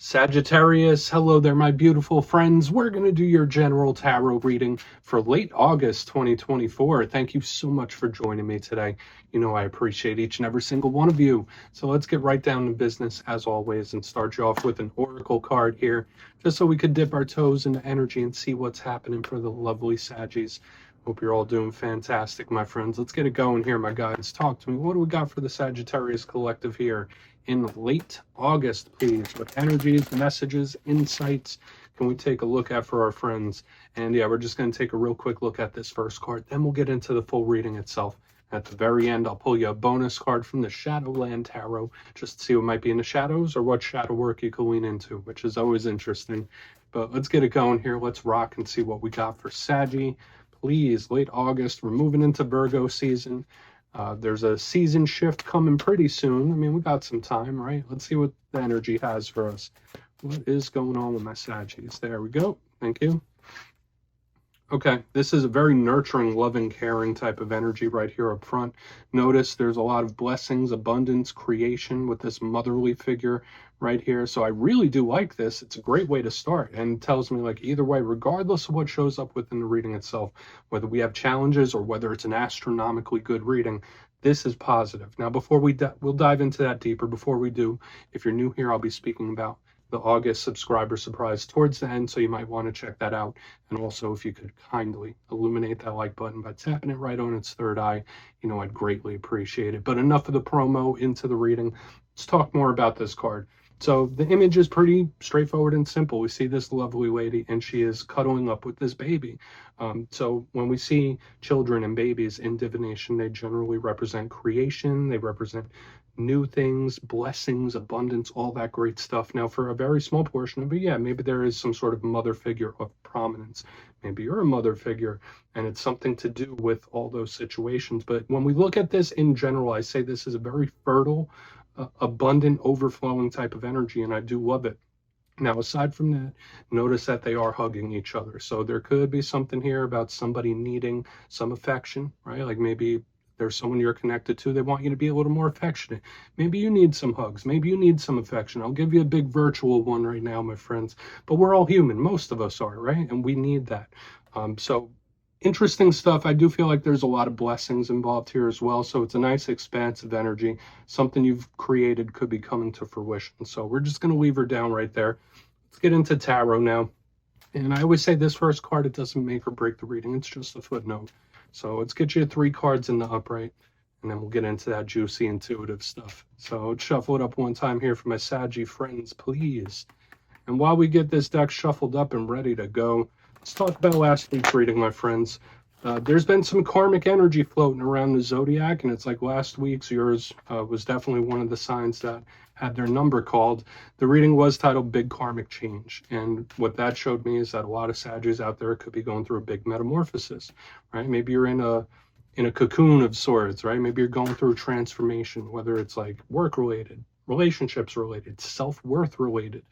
Sagittarius, hello there, my beautiful friends. We're going to do your general tarot reading for late August 2024. Thank you so much for joining me today. You know I appreciate each and every single one of you. So let's get right down to business as always and start you off with an oracle card here, just so we could dip our toes into energy and see what's happening for the lovely Saggies. Hope you're all doing fantastic, my friends. Let's get it going here, my guys. Talk to me. What do we got for the Sagittarius Collective here in late August, please? What energies, messages, insights can we take a look at for our friends? And yeah, we're just going to take a real quick look at this first card. Then we'll get into the full reading itself. At the very end, I'll pull you a bonus card from the Shadowland Tarot, just to see what might be in the shadows or what shadow work you can lean into, which is always interesting. But let's get it going here. Let's rock and see what we got for Saggy. Please, late August, we're moving into Virgo season. There's a season shift coming pretty soon. I mean, we got some time, right? Let's see what the energy has for us. What is going on with my Saggies? There we go. Thank you. Okay, this is a very nurturing, loving, caring type of energy right here up front. Notice there's a lot of blessings, abundance, creation with this motherly figure right here. So I really do like this. It's a great way to start, and tells me like either way, regardless of what shows up within the reading itself, whether we have challenges or whether it's an astronomically good reading, this is positive. Now, before we'll dive into that deeper. Before we do, if you're new here, I'll be speaking about the August subscriber surprise towards the end, so you might want to check that out. And also, if you could kindly illuminate that like button by tapping it right on its third eye, you know, I'd greatly appreciate it. But enough of the promo, into the reading. Let's talk more about this card. So the image is pretty straightforward and simple. We see this lovely lady, and she is cuddling up with this baby. So when we see children and babies in divination, they generally represent creation. They represent new things, blessings, abundance, all that great stuff. Now, for a very small portion of it, yeah, maybe there is some sort of mother figure of prominence. Maybe you're a mother figure, and it's something to do with all those situations. But when we look at this in general, I say this is a very fertile, abundant, overflowing type of energy, and I do love it. Now, aside from that, notice that they are hugging each other. So there could be something here about somebody needing some affection, right? Like maybe there's someone you're connected to, they want you to be a little more affectionate. Maybe you need some hugs. Maybe you need some affection. I'll give you a big virtual one right now, my friends. But we're all human. Most of us are, right? And we need that. So interesting stuff. I do feel like there's a lot of blessings involved here as well. So it's a nice expansive energy. Something you've created could be coming to fruition. So we're just going to leave her down right there. Let's get into tarot now. And I always say this first card, it doesn't make or break the reading. It's just a footnote. So let's get you 3 cards in the upright, and then we'll get into that juicy, intuitive stuff. So let's shuffle it up one time here for my Saggy friends, please. And while we get this deck shuffled up and ready to go, let's talk about last week's reading, my friends. There's been some karmic energy floating around the zodiac, and it's like last week's, yours was definitely one of the signs that had their number called. The reading was titled Big Karmic Change, and what that showed me is that a lot of Saggies out there could be going through a big metamorphosis, right? Maybe you're in a cocoon of sorts, right? Maybe you're going through a transformation, whether it's like work related, relationships related, self-worth related.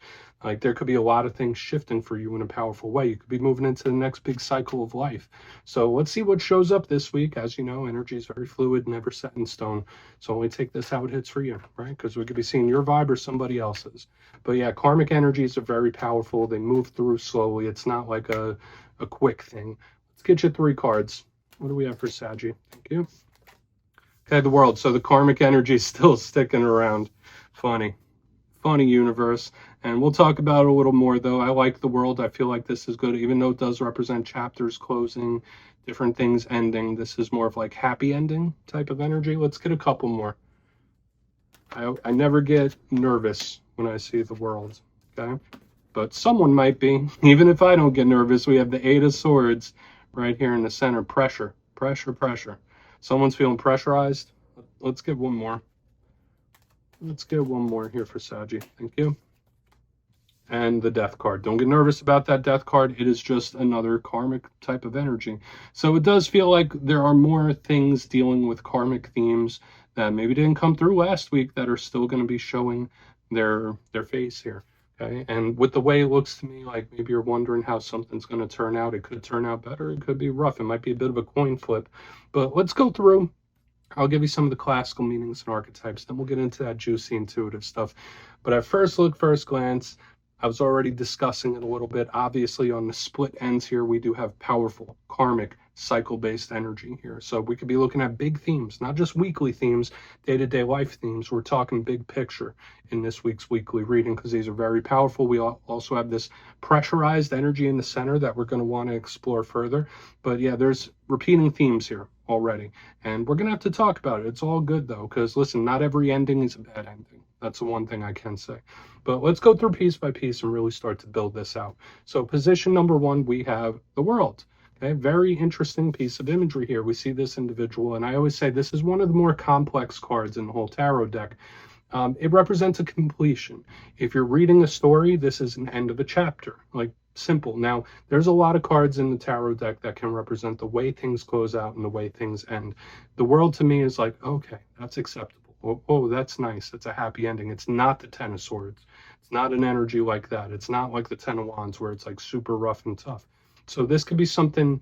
Like there could be a lot of things shifting for you in a powerful way. You could be moving into the next big cycle of life. So let's see what shows up this week. As you know, energy is very fluid, never set in stone. So only take this how it hits for you, right? Because we could be seeing your vibe or somebody else's. But yeah, karmic energies are very powerful. They move through slowly. It's not like a quick thing. Let's get you 3 cards. What do we have for Saggy? Thank you. Okay, the world. So the karmic energy is still sticking around. Funny universe. And we'll talk about it a little more, though. I like the world. I feel like this is good, even though it does represent chapters closing, different things ending. This is more of like happy ending type of energy. Let's get a couple more. I never get nervous when I see the world, okay? But someone might be. Even if I don't get nervous, we have the 8 of Swords right here in the center. Pressure. Someone's feeling pressurized. Let's get one more. Let's get one more here for Saggy. Thank you. And the Death card. Don't get nervous about that Death card. It is just another karmic type of energy. So it does feel like there are more things dealing with karmic themes that maybe didn't come through last week that are still going to be showing their face here. Okay. And with the way it looks to me, like maybe you're wondering how something's going to turn out. It could turn out better. It could be rough. It might be a bit of a coin flip. But let's go through. I'll give you some of the classical meanings and archetypes. Then we'll get into that juicy, intuitive stuff. But at first look, first glance, I was already discussing it a little bit. Obviously, on the split ends here, we do have powerful, karmic, cycle-based energy here. So we could be looking at big themes, not just weekly themes, day-to-day life themes. We're talking big picture in this week's weekly reading because these are very powerful. We also have this pressurized energy in the center that we're going to want to explore further. But yeah, there's repeating themes here already, and we're going to have to talk about it. It's all good though, because listen, not every ending is a bad ending. That's the one thing I can say. But let's go through piece by piece and really start to build this out. So position number one, we have the world. Okay, very interesting piece of imagery here. We see this individual, and I always say this is one of the more complex cards in the whole tarot deck. It represents a completion. If you're reading a story, this is an end of a chapter, like simple. Now, there's a lot of cards in the tarot deck that can represent the way things close out and the way things end. The world to me is like, okay, that's acceptable. Oh, that's nice. It's a happy ending. It's not the Ten of Swords. It's not an energy like that. It's not like the Ten of Wands where it's like super rough and tough. So this could be something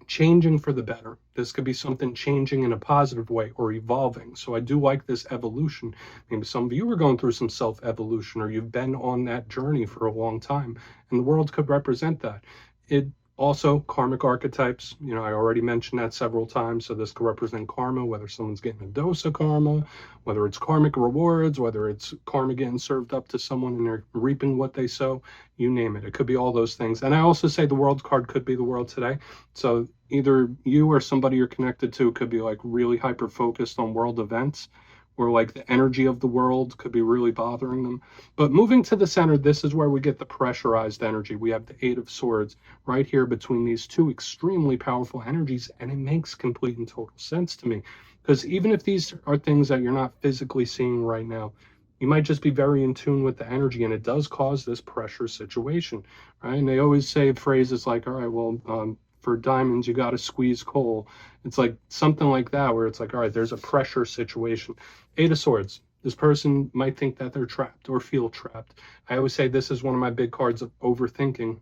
changing for the better. This could be something changing in a positive way or evolving. So I do like this evolution. Maybe some of you are going through some self-evolution, or you've been on that journey for a long time, and the world could represent that. It also, karmic archetypes, I already mentioned that several times. So this could represent karma, whether someone's getting a dose of karma, whether it's karmic rewards, whether it's karma getting served up to someone and they're reaping what they sow, you name it. It could be all those things. And I also say the world card could be the world today. So either you or somebody you're connected to could be like really hyper focused on world events, or like the energy of the world could be really bothering them. But moving to the center, this is where we get the pressurized energy. We have the Eight of Swords right here between these two extremely powerful energies, and it makes complete and total sense to me. Because even if these are things that you're not physically seeing right now, you might just be very in tune with the energy, and it does cause this pressure situation, right? And they always say phrases like, all right, well, for diamonds, you got to squeeze coal. It's like something like that, where it's like, all right, there's a pressure situation. Eight of Swords. This person might think that they're trapped or feel trapped. I always say this is one of my big cards of overthinking,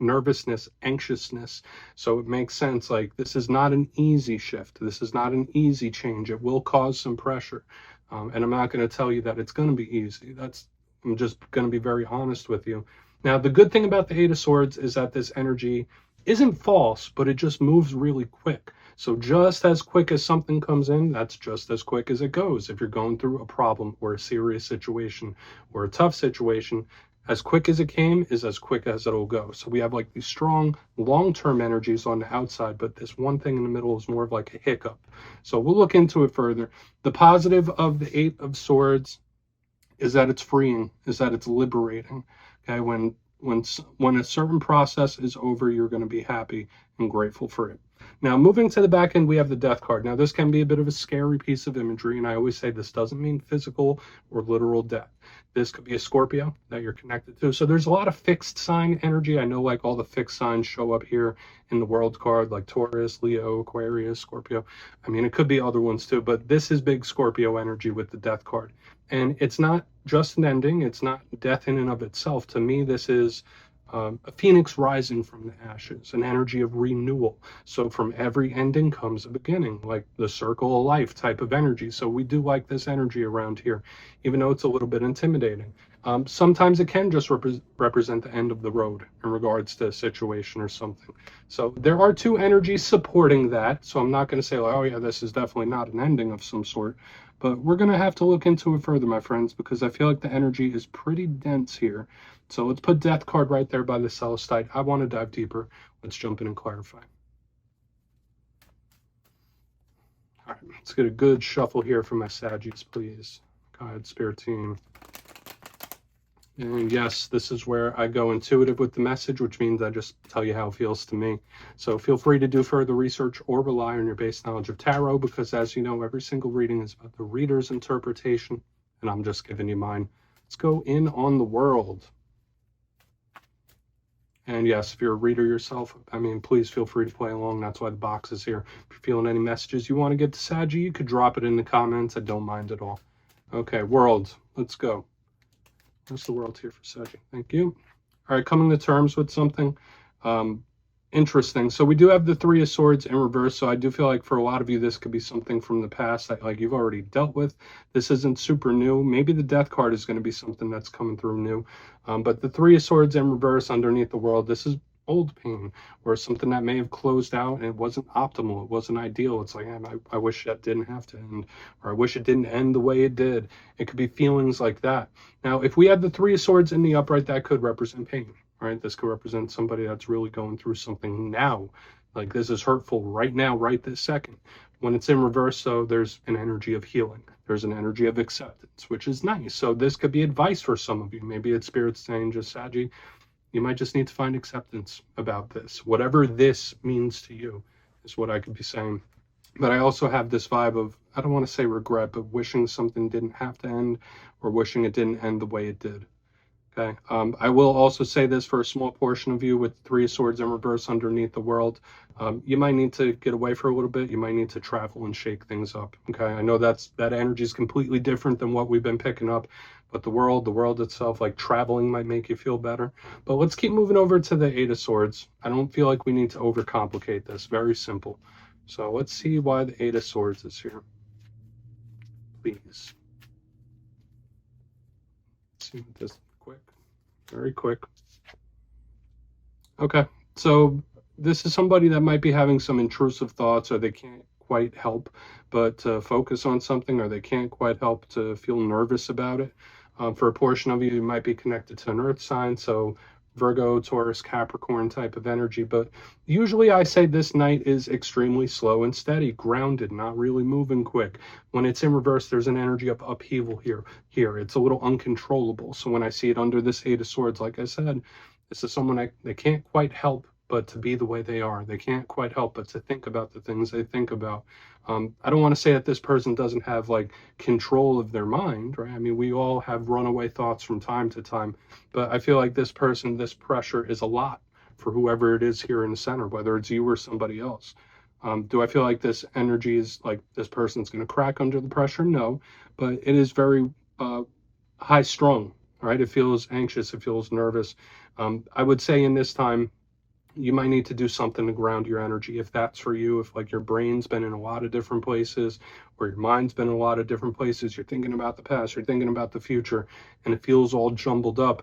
nervousness, anxiousness. So it makes sense. Like, this is not an easy shift. This is not an easy change. It will cause some pressure. And I'm not going to tell you that it's going to be easy. I'm just going to be very honest with you. Now, the good thing about the Eight of Swords is that this energy isn't false, but it just moves really quick. So just as quick as something comes in, that's just as quick as it goes. If you're going through a problem or a serious situation or a tough situation, as quick as it came is as quick as it'll go. So we have like these strong long-term energies on the outside, but this one thing in the middle is more of like a hiccup. So we'll look into it further. The positive of the Eight of Swords is that it's freeing, is that it's liberating. Okay, when a certain process is over, you're going to be happy and grateful for it. Now, moving to the back end, we have the Death card. Now, this can be a bit of a scary piece of imagery, and I always say this doesn't mean physical or literal death. This could be a Scorpio that you're connected to. So there's a lot of fixed sign energy. I know like all the fixed signs show up here in the world card, like Taurus, Leo, Aquarius, Scorpio. I mean, it could be other ones too, but this is big Scorpio energy with the Death card. And it's not just an ending. It's not death in and of itself. To me, this is a phoenix rising from the ashes, an energy of renewal. So from every ending comes a beginning, like the circle of life type of energy. So we do like this energy around here, even though it's a little bit intimidating. Sometimes it can just represent the end of the road in regards to a situation or something. So there are two energies supporting that. So I'm not going to say, like, oh yeah, this is definitely not an ending of some sort. But we're going to have to look into it further, my friends, because I feel like the energy is pretty dense here. So let's put Death card right there by the Celestite. I want to dive deeper. Let's jump in and clarify. All right, let's get a good shuffle here for my Saggies, please. God, Spirit Team. And yes, this is where I go intuitive with the message, which means I just tell you how it feels to me. So feel free to do further research or rely on your base knowledge of tarot, because as you know, every single reading is about the reader's interpretation, and I'm just giving you mine. Let's go in on the world. And yes, if you're a reader yourself, I mean, please feel free to play along. That's why the box is here. If you're feeling any messages you want to get to Saggy, you could drop it in the comments. I don't mind at all. Okay, world, let's go. What's the world here for Saggy? Thank you. All right, coming to terms with something. In Interesting. So we do have the Three of Swords in reverse. So I do feel like for a lot of you, this could be something from the past that like you've already dealt with. This isn't super new. Maybe the Death card is going to be something that's coming through new. But the Three of Swords in reverse underneath the World, this is old pain or something that may have closed out and it wasn't optimal. It wasn't ideal. It's like, I wish that didn't have to end, or I wish it didn't end the way it did. It could be feelings like that. Now, if we had the Three of Swords in the upright, that could represent pain. Right? This could represent somebody that's really going through something now. Like this is hurtful right now, right this second. When it's in reverse, though, there's an energy of healing. There's an energy of acceptance, which is nice. So this could be advice for some of you. Maybe it's Spirit saying, just Saggy, you might just need to find acceptance about this. Whatever this means to you is what I could be saying. But I also have this vibe of, I don't want to say regret, but wishing something didn't have to end or wishing it didn't end the way it did. Okay. I will also say this for a small portion of you with Three of Swords in reverse underneath the World. You might need to get away for a little bit. You might need to travel and shake things up. Okay. I know that energy is completely different than what we've been picking up, but the world itself, like traveling might make you feel better. But let's keep moving over to the Eight of Swords. I don't feel like we need to overcomplicate this. Very simple. So let's see why the Eight of Swords is here. Please. Let's see what this. Quick, very quick. Okay, so this is somebody that might be having some intrusive thoughts, or they can't quite help but focus on something, or they can't quite help to feel nervous about it. For a portion of you, you might be connected to an earth sign, so Virgo, Taurus, Capricorn type of energy. But usually I say this night is extremely slow and steady, grounded, not really moving quick. When it's in reverse, there's an energy of upheaval here. It's a little uncontrollable. So when I see it under this Eight of Swords, like I said, this is someone they can't quite help but to be the way they are. They can't quite help but to think about the things they think about. I don't want to say that this person doesn't have like control of their mind, right? I mean, we all have runaway thoughts from time to time, but I feel like this person, this pressure is a lot for whoever it is here in the center, whether it's you or somebody else. Do I feel like this energy is like this person's going to crack under the pressure? No, but it is very high strung, right? It feels anxious. It feels nervous. I would say in this time, you might need to do something to ground your energy. If that's for you, if like your brain's been in a lot of different places or your mind's been in a lot of different places, you're thinking about the past, you're thinking about the future, and it feels all jumbled up,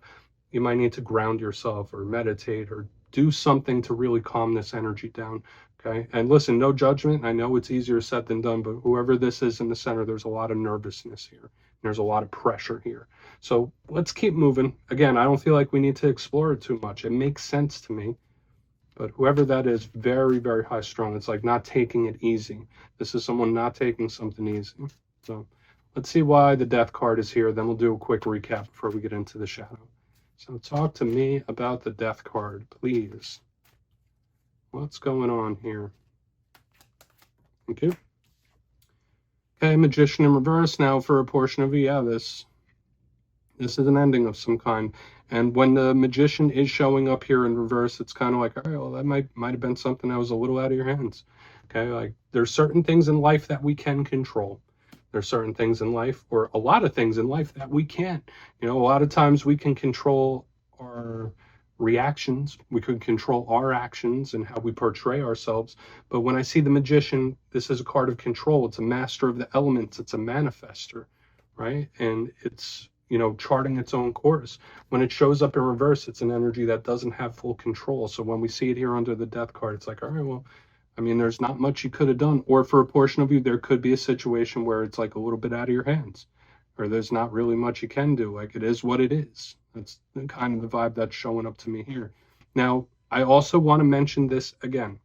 you might need to ground yourself or meditate or do something to really calm this energy down. Okay. And listen, no judgment. I know it's easier said than done, but whoever this is in the center, there's a lot of nervousness here. There's a lot of pressure here. So let's keep moving. Again, I don't feel like we need to explore it too much. It makes sense to me. But whoever that is, very, very high strung. It's like not taking it easy. This is someone not taking something easy. So let's see why the Death card is here. Then we'll do a quick recap before we get into the shadow. So talk to me about the Death card, please. What's going on here? Thank you. Okay, Magician in reverse. Now for a portion of you, yeah, this is an ending of some kind. And when the Magician is showing up here in reverse, it's kind of like, all right, well, that might have been something that was a little out of your hands. Okay, like there's certain things in life that we can control. There's certain things in life, or a lot of things in life that we can't. You know, a lot of times we can control our reactions. We could control our actions and how we portray ourselves. But when I see the Magician, this is a card of control. It's a master of the elements. It's a manifester, right? And it's, you know, charting its own course. When it shows up in reverse, it's an energy that doesn't have full control. So when we see it here under the Death card, it's like, all right, well, I mean, there's not much you could have done. Or for a portion of you, there could be a situation where it's like a little bit out of your hands, or there's not really much you can do. Like it is what it is. That's kind of the vibe that's showing up to me here. Now, I also want to mention this again.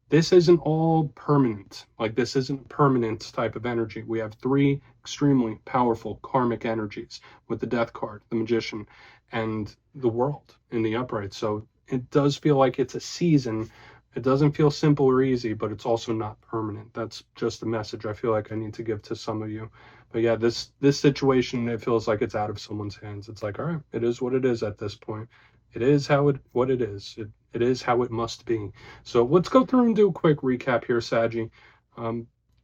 This isn't all permanent. Like this isn't a permanent type of energy. We have three extremely powerful karmic energies with the Death card, the Magician, and the World in the upright. So it does feel like it's a season. It doesn't feel simple or easy, but it's also not permanent. That's just a message I feel like I need to give to some of you. But yeah, this situation, it feels like it's out of someone's hands. It's like, all right, it is what it is at this point. It is what it is. It is how it must be. So let's go through and do a quick recap here, Saggy.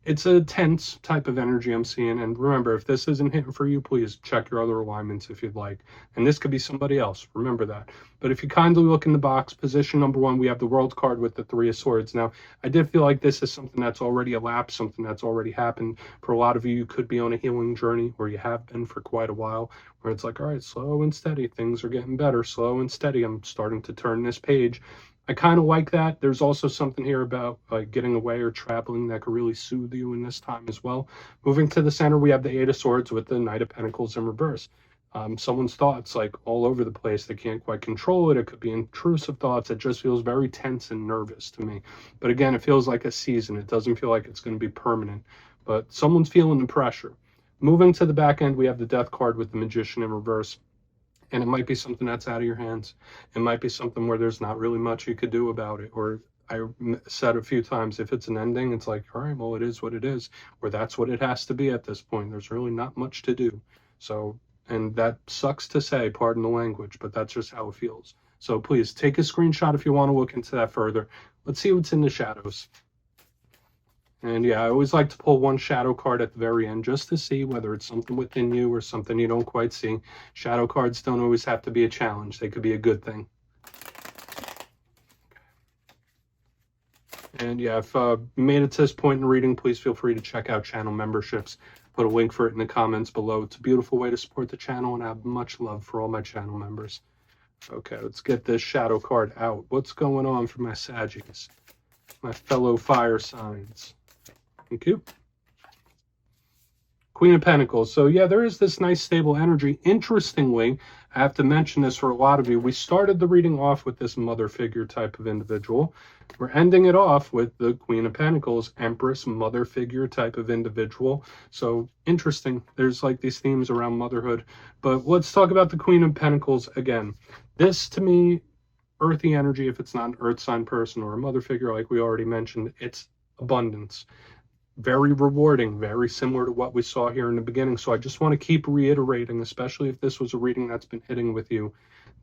it's a tense type of energy I'm seeing. And remember, if this isn't hitting for you, please check your other alignments if you'd like. And this could be somebody else. Remember that. But if you kindly look in the box, position number 1, we have the World card with the 3 of Swords. Now, I did feel like this is something that's already elapsed, something that's already happened. For a lot of you, you could be on a healing journey, or you have been for quite a while, where it's like, all right, slow and steady. Things are getting better. Slow and steady. I'm starting to turn this page. I kind of like that. There's also something here about getting away or traveling that could really soothe you in this time as well. Moving to the center, we have the 8 of Swords with the Knight of Pentacles in reverse. Someone's thoughts like all over the place. They can't quite control it. It could be intrusive thoughts. It just feels very tense and nervous to me. But again, it feels like a season. It doesn't feel like it's going to be permanent. But someone's feeling the pressure. Moving to the back end, we have the Death card with the Magician in reverse. And it might be something that's out of your hands. It might be something where there's not really much you could do about it. Or I said a few times, if it's an ending, it's like, all right, well, it is what it is. Or that's what it has to be at this point. There's really not much to do. So, and that sucks to say, pardon the language, but that's just how it feels. So please take a screenshot if you want to look into that further. Let's see what's in the shadows. And yeah, I always like to pull one shadow card at the very end just to see whether it's something within you or something you don't quite see. Shadow cards don't always have to be a challenge. They could be a good thing. And yeah, if you made it to this point in the reading, please feel free to check out channel memberships. Put a link for it in the comments below. It's a beautiful way to support the channel, and I have much love for all my channel members. Okay, let's get this shadow card out. What's going on for my Saggies? My fellow fire signs. Thank you. Queen of Pentacles. So yeah, there is this nice stable energy. Interestingly, I have to mention this for a lot of you. We started the reading off with this mother figure type of individual. We're ending it off with the Queen of Pentacles, Empress, mother figure type of individual. So interesting. There's like these themes around motherhood. But let's talk about the Queen of Pentacles again. This to me, earthy energy, if it's not an earth sign person or a mother figure like we already mentioned, it's abundance. Very rewarding, very similar to what we saw here in the beginning. So I just want to keep reiterating, especially if this was a reading that's been hitting with you,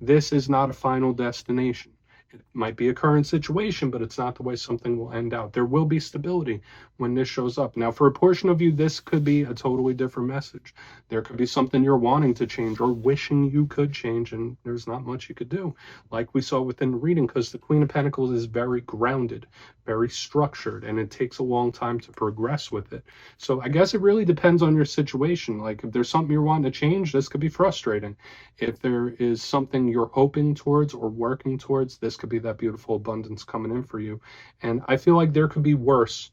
this is not a final destination. It might be a current situation, but it's not the way something will end out. There will be stability when this shows up. Now, for a portion of you, this could be a totally different message. There could be something you're wanting to change or wishing you could change, and there's not much you could do, like we saw within the reading, because the Queen of Pentacles is very grounded, very structured, and it takes a long time to progress with it. So I guess it really depends on your situation. Like if there's something you're wanting to change, this could be frustrating. If there is something you're hoping towards or working towards, this could be that beautiful abundance coming in for you. And I feel like there could be worse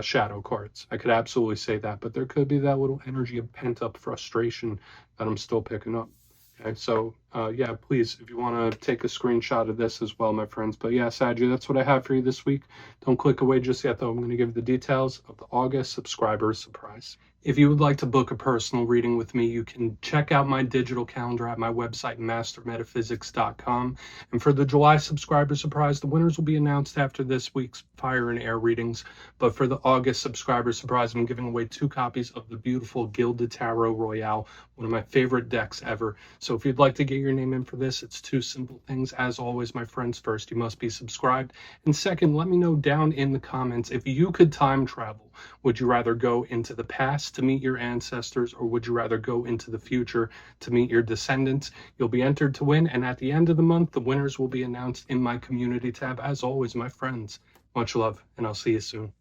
shadow cards. I could absolutely say that, but there could be that little energy of pent-up frustration that I'm still picking up. Okay, so yeah, please, if you want to take a screenshot of this as well, my friends. But yeah, Saggy, that's what I have for you this week. Don't click away just yet, though. I'm going to give you the details of the August subscriber surprise. If you would like to book a personal reading with me, you can check out my digital calendar at my website, mastermetaphysics.com. And for the July subscriber surprise, the winners will be announced after this week's Fire and Air readings. But for the August subscriber surprise, I'm giving away 2 copies of the beautiful Gilded Tarot Royale, one of my favorite decks ever. So if you'd like to get your name in for this, it's 2 simple things. As always, my friends, first, you must be subscribed. And second, let me know down in the comments, if you could time travel, would you rather go into the past to meet your ancestors, or would you rather go into the future to meet your descendants? You'll be entered to win, and at the end of the month, the winners will be announced in my community tab. As always, my friends, much love, and I'll see you soon.